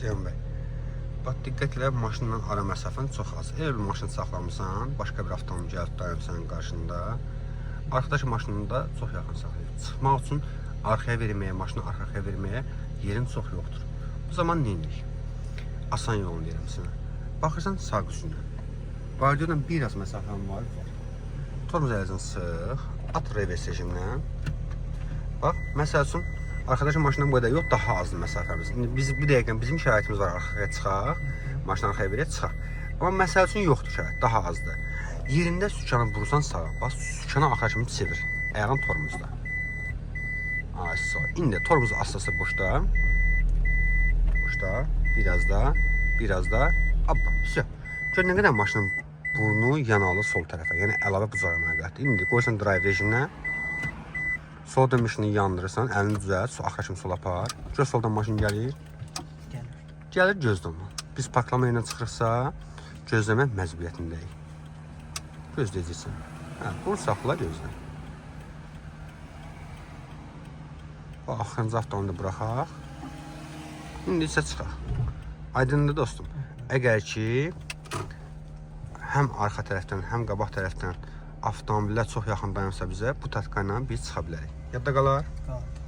Ceyhun bəy. Bax, diqqətlə maşınla ara məsafən çox az. Eğer bir maşın saxlamısan, başqa bir avtomobil gəlib dayanıb sənin qarşında, arkadaş maşınını da çox yaxın saxlayır. Çıxmaq üçün arxaya verməyə, maşını arxaya verməyə yerin çox yoxdur. Bu zaman neyinlik? Asan yolunu deyirəm sənə. Baxırsan sağ qüsünə. Bardiyodan biraz məsafən var. Tormuz ələcən sıx, at reverse rejimlə. Bax, məsəl üçün, arkadaşın maşından bu qədər yox, daha azdır məsafəmiz. İndi biz bu dəqiqə bizim şəraitimiz var, arxaya çıxaq, maşını arxaya verək, çıxaq. Amma məsəl üçün yoxdur şərait, daha azdır. Yerində sükanı vurursan sağa, bax, sükanı arxa kimi çevir, ayağın tormuzda. Ay, sağ. İndi tormuz asası boşda. Boşda, biraz da, abba, все. Gör nə qədər maşının burnu yanalı sol tərəfə, yəni əlavə bucağı əməliyyatdır. İndi qoysan drive rejiminə, sol dönmüşünü yandırırsan, əlini düzəlt, axıra kimi sola apar. Gör soldan maşın gəlir. Gəlir gözləmə. Biz parklama yerindən çıxırıqsa, gözləmə məcburiyyətindəyik. Gözləyəcəksən. Hə, bunu saxla gözlə. O axırıncı avtomobilini da buraxaq. İndi isə çıxaq. Aydındır dostum. Əgər ki, həm arxa tərəfdən, həm qabaq tərəfdən avtomobillər çox yaxın dayanırsa bizə, bu tatka ilə biz çıxa bilərik. Yadda qalar? Qaldı.